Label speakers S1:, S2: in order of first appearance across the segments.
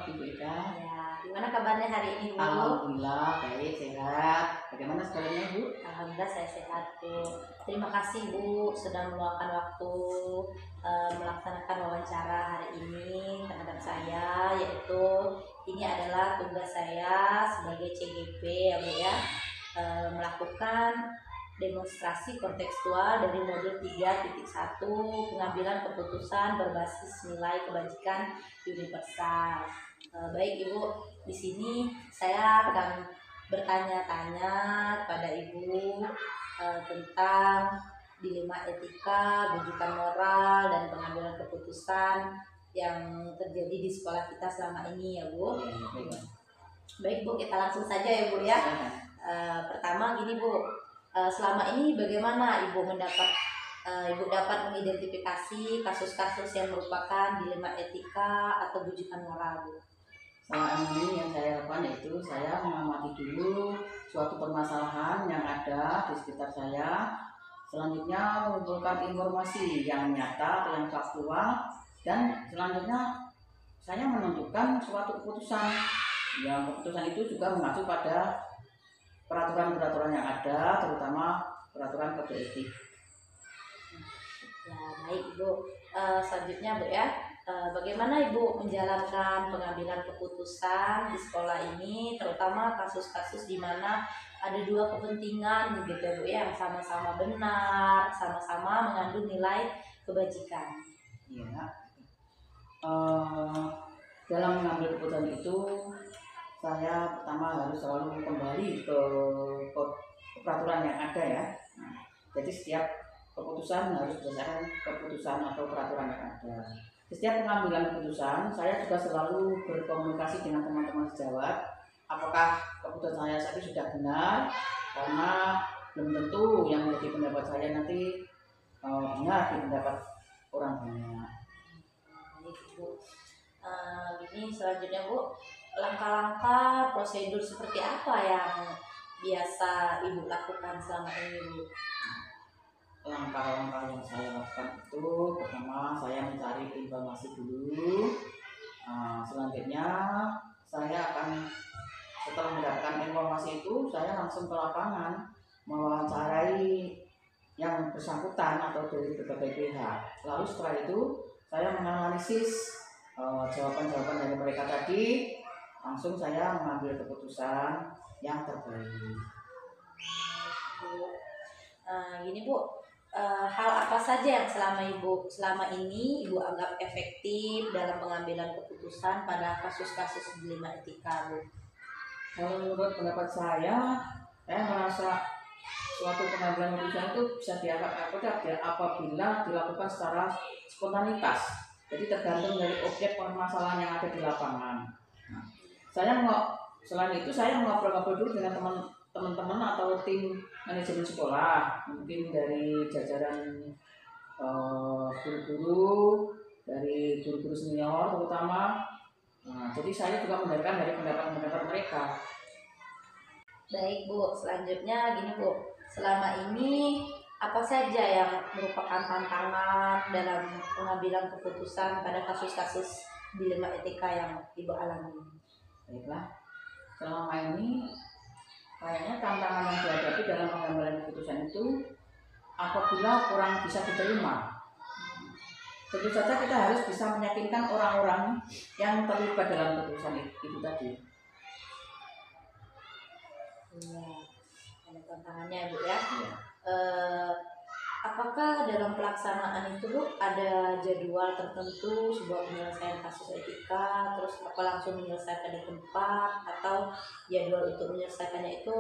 S1: Ibu Ida.
S2: Ya, gimana kabarnya hari ini, Bu?
S1: Alhamdulillah baik, sehat. Bagaimana sekolahnya, Bu?
S2: Alhamdulillah saya sehat, Bu. Terima kasih, Bu, sudah meluangkan waktu melaksanakan wawancara hari ini terhadap saya, yaitu ini adalah tugas saya sebagai CGP ya, Bu ya, melakukan demonstrasi kontekstual dari modul 3.1 pengambilan keputusan berbasis nilai kebajikan universal. Baik Ibu, di sini saya akan bertanya-tanya kepada Ibu tentang dilema etika, bujukan moral, dan pengambilan keputusan yang terjadi di sekolah kita selama ini ya Bu. Baik Bu, kita langsung saja ya Bu ya. Pertama gini Bu, selama ini bagaimana Ibu dapat mengidentifikasi kasus-kasus yang merupakan dilema etika atau bujukan moral, Bu?
S1: Selama ini yang saya lakukan yaitu saya mengamati dulu suatu permasalahan yang ada di sekitar saya. Selanjutnya mengumpulkan informasi yang nyata atau yang faktual, dan selanjutnya saya menentukan suatu keputusan. Yang keputusan itu juga mengacu pada peraturan-peraturan yang ada, terutama peraturan kode etik.
S2: Ya, baik Ibu. Selanjutnya Bu ya, bagaimana Ibu menjalankan pengambilan keputusan di sekolah ini, terutama kasus-kasus di mana ada dua kepentingan gitu Bu ya, yang sama-sama benar, sama-sama mengandung nilai kebajikan.
S1: Ya. Dalam mengambil keputusan itu, saya pertama harus selalu kembali ke peraturan yang ada ya. Jadi setiap keputusan harus berdasarkan keputusan atau peraturan yang ada. Setiap pengambilan keputusan, saya juga selalu berkomunikasi dengan teman-teman sejawat. Apakah keputusan saya tadi sudah benar? Karena belum tentu yang menjadi pendapat saya nanti benar di pendapat orang banyak.
S2: Gini selanjutnya Bu, langkah-langkah prosedur seperti apa yang biasa Ibu lakukan selama ini, Bu?
S1: Langkah-langkah yang saya lakukan itu, pertama saya mencari informasi dulu. Selanjutnya saya akan, setelah mendapatkan informasi itu, saya langsung ke lapangan mewawancarai yang bersangkutan atau dari berbagai pihak. Lalu setelah itu saya menganalisis jawaban-jawaban dari mereka tadi, langsung saya mengambil keputusan yang terbaik.
S2: Gini Bu, hal apa saja yang selama ini Ibu anggap efektif dalam pengambilan keputusan pada kasus-kasus dilema etika, Bu?
S1: Kalau menurut pendapat saya merasa suatu pengambilan keputusan itu bisa dianggap efektif apabila dilakukan secara spontanitas. Jadi tergantung dari objek permasalahan yang ada di lapangan. Selain itu saya ngobrol-ngobrol dulu dengan teman-teman atau tim manajemen sekolah, mungkin dari jajaran guru-guru, dari guru-guru senior terutama. Jadi saya juga mendengarkan dari pendapat-pendapat mereka.
S2: Baik Bu, selanjutnya gini Bu, selama ini apa saja yang merupakan tantangan dalam pengambilan keputusan pada kasus-kasus dilema etika yang Ibu alami?
S1: Baiklah, selama ini kayaknya tantangan yang dihadapi dalam pengambilan keputusan itu apabila kurang bisa diterima. Tentu saja kita harus bisa meyakinkan orang-orang yang terlibat dalam keputusan itu tadi.
S2: Iya, ada tantangannya Bu ya. Apakah dalam pelaksanaan itu Bu ada jadwal tertentu sebuah penyelesaian kasus etika, terus apa langsung menyelesaikan di tempat, atau jadwal untuk menyelesaikannya itu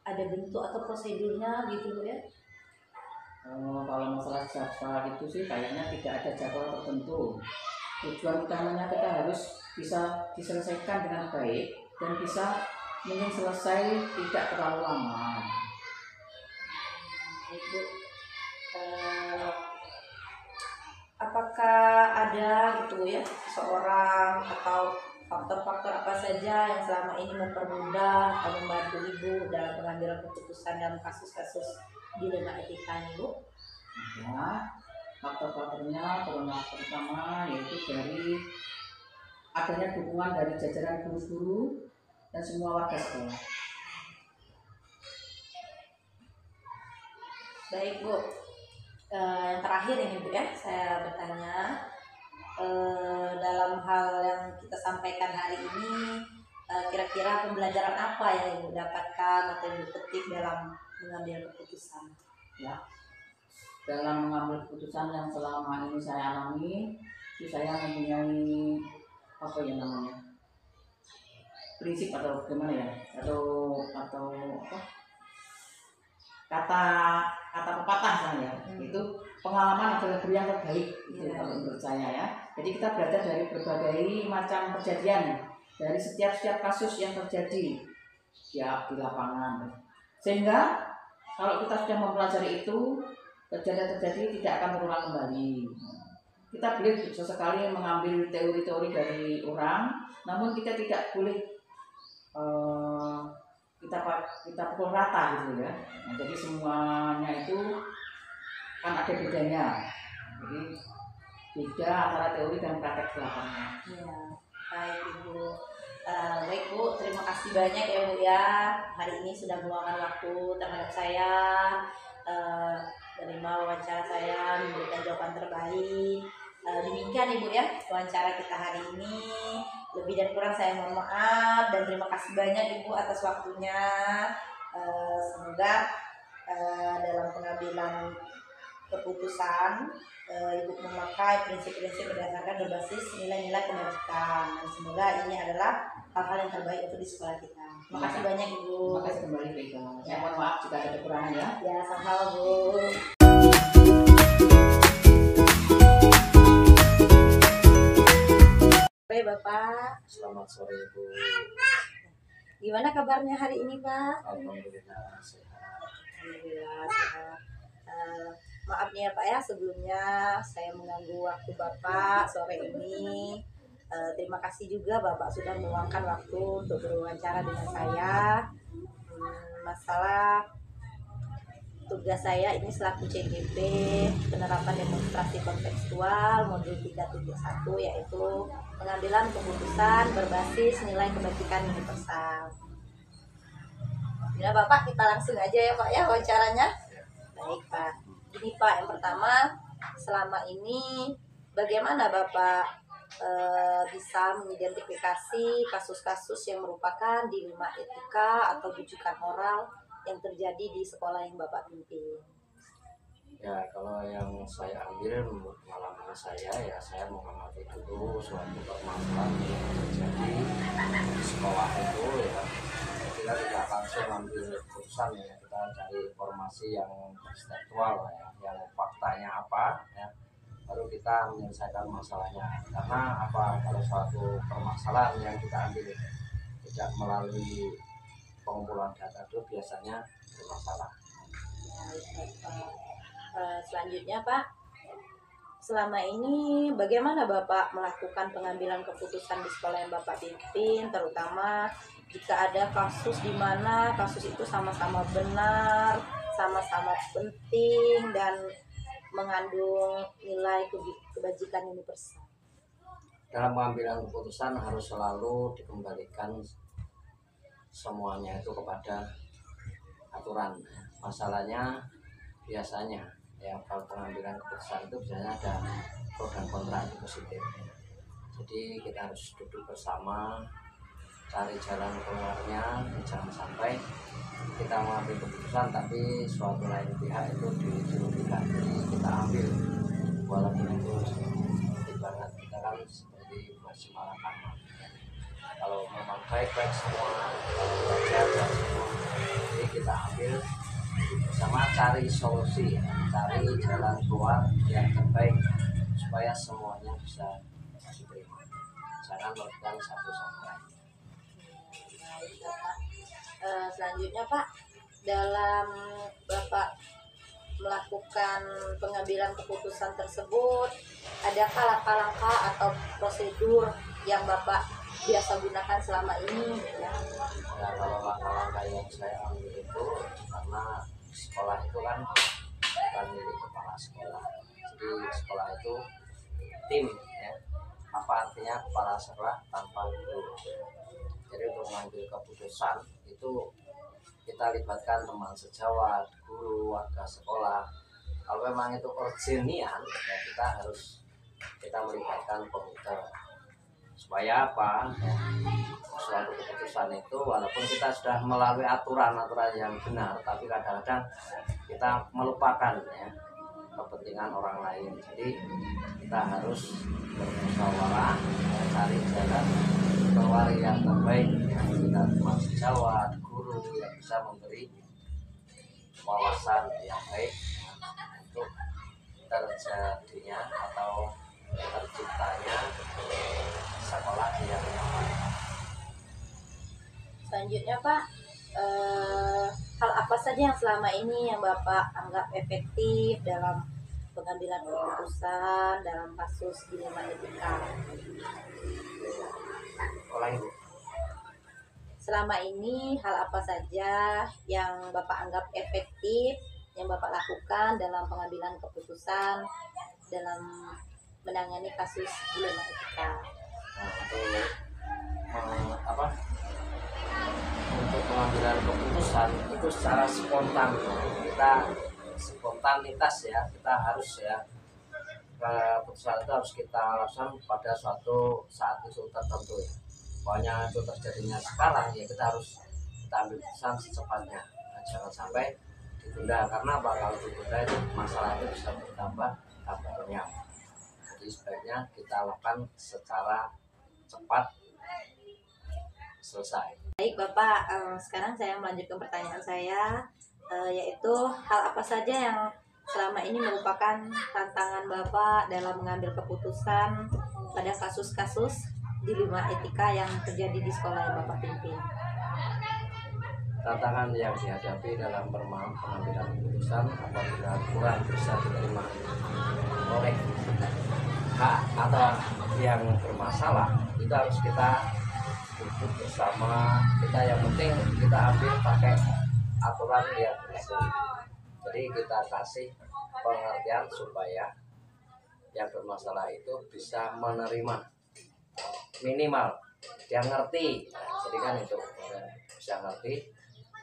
S2: ada bentuk atau prosedurnya gitu Bu ya?
S1: Kalau masalah jadwal itu sih kayaknya tidak ada jadwal tertentu. Tujuan utamanya kita harus bisa diselesaikan dengan baik dan bisa mungkin selesai tidak terlalu lama.
S2: Ibu, apakah ada gitu ya seseorang atau faktor-faktor apa saja yang selama ini mempermudah atau membantu Ibu dalam pengambilan keputusan dalam kasus-kasus dilema etika ini, Bu?
S1: Ya, faktor-faktornya terutama yaitu dari adanya dukungan dari jajaran guru-guru dan semua warga sekolah.
S2: Baik Bu, yang terakhir ini Bu ya, saya bertanya dalam hal yang kita sampaikan hari ini, kira-kira pembelajaran apa yang Ibu dapatkan atau Ibu petik dalam mengambil keputusan?
S1: Ya, dalam mengambil keputusan yang selama ini saya alami, itu saya mempunyai apa ya namanya, prinsip atau gimana ya, atau apa, kata pepatah saya itu pengalaman adalah guru yang terbaik itu kalau menurut saya ya. Jadi kita belajar dari berbagai macam kejadian, dari setiap kasus yang terjadi ya di lapangan, sehingga kalau kita sudah mempelajari itu, kejadian terjadi tidak akan berulang kembali. Kita boleh sesekali mengambil teori-teori dari orang, namun kita tidak boleh kita pukul rata gitu ya. Nah, jadi semuanya itu kan ada bedanya. Jadi beda antara teori dan praktek di lapangan.
S2: Ya, baik Ibu. Baik Bu, terima kasih banyak ya Bu ya. Hari ini sudah meluangkan waktu terhadap saya, menerima wawancara saya, memberikan jawaban terbaik. Demikian Ibu ya wawancara kita hari ini. Lebih dan kurang saya mohon maaf dan terima kasih banyak Ibu atas waktunya. Semoga dalam pengambilan keputusan Ibu memakai prinsip-prinsip berdasarkan berbasis nilai-nilai kebajikan, dan semoga ini adalah hal-hal yang terbaik untuk di sekolah kita. Terima kasih banyak Ibu.
S1: Terima kasih kembali Bu Ika. Saya mohon maaf jika ada kekurangan ya.
S2: Ya, sama-sama Bu. Oke Bapak.
S3: Selamat sore Bu.
S2: Gimana kabarnya hari ini Pak?
S3: Alhamdulillah sehat.
S2: Alhamdulillah sehat. Maaf nih ya Pak ya, sebelumnya saya mengganggu waktu Bapak sore ini. Terima kasih juga Bapak sudah meluangkan waktu untuk berwawancara dengan saya. Masalah tugas saya ini selaku CGP penerapan demonstrasi kontekstual modul 371, yaitu pengambilan keputusan berbasis nilai kebajikan universal. Ya Bapak, kita langsung aja ya Pak ya wawancaranya. Baik Pak. Ini Pak, yang pertama, selama ini bagaimana Bapak bisa mengidentifikasi kasus-kasus yang merupakan dilema etika atau bujukan moral yang terjadi di sekolah yang Bapak pimpin?
S3: Ya, kalau yang saya ambil pengalaman saya, ya saya mengamati dulu suatu permasalahan yang terjadi di sekolah itu ya. Kita tidak langsung ambil keputusan ya, kita cari informasi yang tekstual ya, yang faktanya apa ya, baru kita menyelesaikan masalahnya. Karena apa, kalau suatu permasalahan yang kita ambil tidak melalui pengumpulan data itu biasanya bermasalah.
S2: Selanjutnya Pak, selama ini bagaimana Bapak melakukan pengambilan keputusan di sekolah yang Bapak pimpin, terutama jika ada kasus di mana kasus itu sama-sama benar, sama-sama penting dan mengandung nilai kebajikan universal?
S3: Dalam pengambilan keputusan harus selalu dikembalikan semuanya itu kepada aturan. Masalahnya biasanya ya, kalau pengambilan keputusan itu biasanya ada pro dan kontra itu positif. Jadi kita harus duduk bersama, cari jalan keluarnya, jangan sampai kita mengambil keputusan tapi suatu lain pihak itu dirugikan. Jadi kita ambil walaupun itu ibarat kita kan seperti buat semalaman. Kalau memang baik-baik semua, kalau wajar semua, jadi kita ambil sama, cari solusi, cari jalan keluar yang terbaik supaya semuanya bisa diterima. Jangan melakukan satu sama lain.
S2: Selanjutnya Pak, dalam Bapak melakukan pengambilan keputusan tersebut, adakah langkah-langkah atau prosedur yang Bapak biasa gunakan selama ini?
S3: Ya, kalau langkah-langkah yang saya ambil itu karena sekolah itu kan bukan milik kepala sekolah, jadi sekolah itu tim ya, apa artinya kepala sekolah tanpa guru. Jadi untuk mengambil keputusan itu kita libatkan teman sejawat, guru, warga sekolah. Kalau memang itu urgenian, ya kita melibatkan komputer. Supaya apa? Ya, suatu keputusan itu walaupun kita sudah melalui aturan-aturan yang benar, tapi kadang-kadang kita melupakan ya kepentingan orang lain. Jadi kita harus bermusyawarah, cari jalan keluar yang terbaik. Ya, kita teman sejawat, guru yang bisa memberi wawasan yang baik untuk terjadinya atau terciptanya sekolah yang nyaman.
S2: Selanjutnya Pak, hal apa saja yang selama ini yang Bapak anggap efektif dalam pengambilan keputusan dalam kasus dilema etika?
S3: Ibu.
S2: Selama ini hal apa saja yang Bapak anggap efektif yang Bapak lakukan dalam pengambilan keputusan dalam menangani kasus dilema etika?
S3: Untuk pengambilan keputusan itu secara spontan, kita spontanitas ya, kita harus ya keputusan itu harus kita lakukan pada suatu saat itu tertentu ya. Pokoknya itu terjadinya sekarang ya kita harus ambil keputusan secepatnya. Nah, jangan sampai ditunda, karena apa? Kalau ditunda itu masalah itu bisa bertambah banyak. Jadi sebaiknya kita lakukan secara cepat selesai.
S2: Baik Bapak, sekarang saya melanjutkan pertanyaan saya, yaitu hal apa saja yang selama ini merupakan tantangan Bapak dalam mengambil keputusan pada kasus-kasus dilema etika yang terjadi di sekolah yang Bapak pimpin?
S3: Tantangan yang dihadapi dalam pengambilan keputusan apabila kurang bisa diterima oleh hak atau yang bermasalah, itu harus kita duduk bersama. Kita yang penting kita ambil pakai aturan yang berlaku. Jadi kita kasih pengertian supaya yang bermasalah itu bisa menerima, minimal dia ngerti. Nah, jadi kan itu bisa ngerti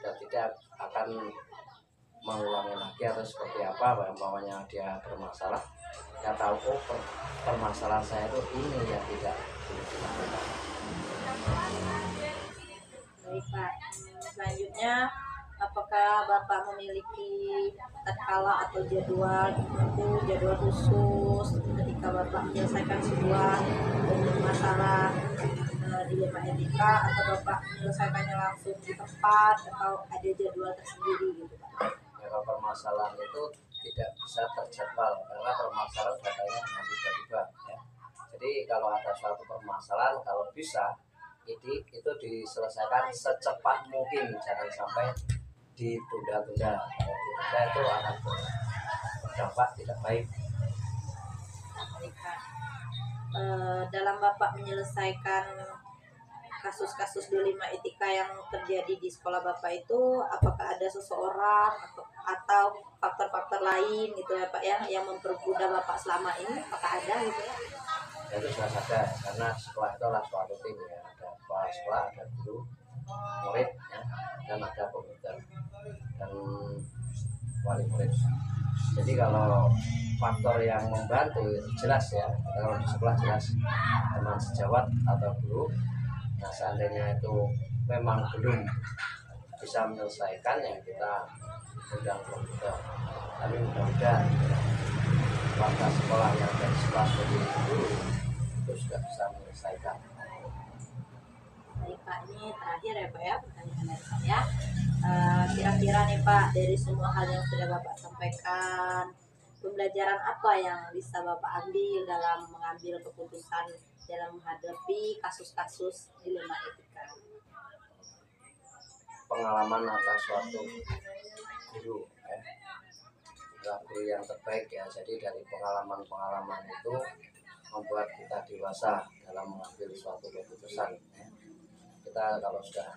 S3: dan tidak akan mengulangi lagi atau seperti apa. Umpamanya dia bermasalah, dia tahu permasalahan saya itu ini yang tidak dilakukan.
S2: Baik Pak, selanjutnya apakah Bapak memiliki tatkala atau jadwal khusus ketika Bapak menyelesaikan sebuah masalah dilema etika, atau Bapak menyelesaikannya langsung di tempat atau ada jadwal tersendiri gitu Pak?
S3: Kalau permasalahan itu tidak bisa terjadwal karena permasalahan datanya dengan tiba-tiba ya. Jadi kalau ada suatu permasalahan, kalau bisa itu diselesaikan secepat mungkin, jangan sampai ditunda-tunda. Kalau ditunda itu akan berdampak tidak baik.
S2: Dalam Bapak menyelesaikan kasus-kasus dilema etika yang terjadi di sekolah Bapak itu, apakah ada seseorang atau faktor-faktor lain gitu ya Pak yang mempermudah Bapak selama ini? Apakah ada gitu ya?
S3: Ya, itu sudah sadar, karena sekolah itu adalah suatu tim ya, ada kepala sekolah, ada guru, murid ya, dan ada komputer dan wali murid. Jadi kalau faktor yang membantu jelas ya, kalau di sekolah jelas teman sejawat atau guru. Nah, seandainya itu memang belum bisa menyelesaikan, ya kita undang komputer. Tapi mudah-mudahan warga sekolah yang dari sekolah seperti itu sudah bisa menyelesaikan.
S2: Baik Pak, ini terakhir ya Pak ya pertanyaan dari saya. Kira-kira nih Pak, dari semua hal yang sudah Bapak sampaikan, pembelajaran apa yang bisa Bapak ambil dalam mengambil keputusan dalam menghadapi kasus-kasus dilema etika?
S3: Pengalaman adalah suatu guru adalah guru yang terbaik ya. Jadi dari pengalaman-pengalaman itu membuat kita dewasa dalam mengambil suatu keputusan ya. Kita kalau sudah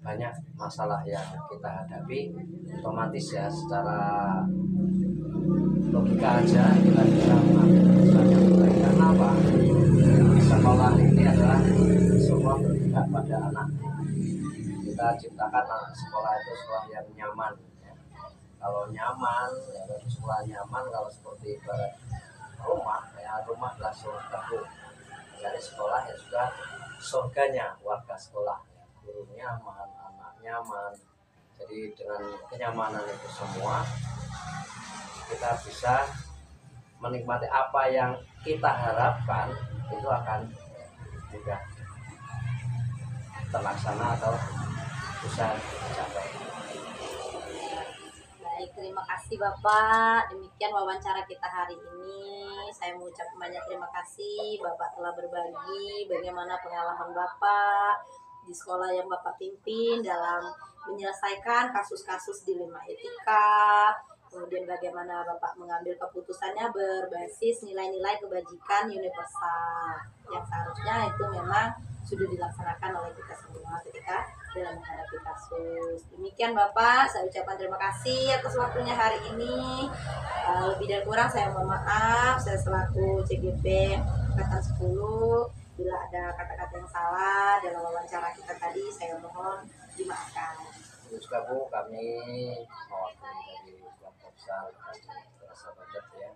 S3: banyak masalah yang kita hadapi, otomatis ya secara logika aja kita bisa mengambil keputusan yang baik. Karena apa? Bisa sekolah ini adalah semua berpihak pada anak. Kita ciptakan anak sekolah itu sekolah yang nyaman ya. Kalau nyaman ya, sekolah nyaman, kalau seperti ibarat rumah ya, rumah adalah surgaku. Jadi sekolah ya sudah surganya warga sekolah ya. Guru nyaman, anak nyaman. Jadi dengan kenyamanan itu semua kita bisa menikmati apa yang kita harapkan, itu akan mudah terlaksana atau bisa dicapai.
S2: Baik, terima kasih Bapak. Demikian wawancara kita hari ini. Saya mengucapkan banyak terima kasih Bapak telah berbagi bagaimana pengalaman Bapak di sekolah yang Bapak pimpin dalam menyelesaikan kasus-kasus dilema etika. Kemudian bagaimana Bapak mengambil keputusannya berbasis nilai-nilai kebajikan universal yang seharusnya itu memang sudah dilaksanakan oleh kita semua ketika dalam menghadapi kasus. Demikian Bapak, saya ucapkan terima kasih atas waktunya hari ini. Lebih dan kurang saya mohon maaf, saya selaku CGP Angkatan 10, bila ada kata-kata yang salah dalam wawancara kita tadi, saya mohon dimaafkan.
S3: Itu juga Bu, kami mewakili dari kelompok besar Terasa Budget ya,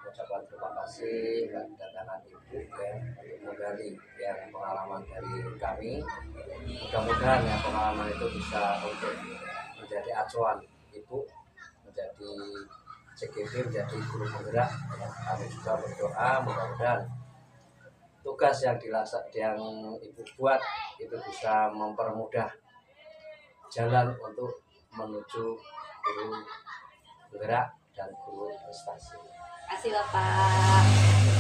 S3: ucapan terima kasih kedatangan Ibu ya, untuk menggali yang pengalaman dari kami. Mudah-mudahan ya pengalaman itu bisa untuk menjadi acuan Ibu, menjadi CGP, menjadi guru penggerak ya. Kami juga berdoa mudah-mudahan tugas yang yang Ibu buat itu bisa mempermudah jalan untuk menuju guru penggerak dan guru prestasi.
S2: Terima kasih Bapak.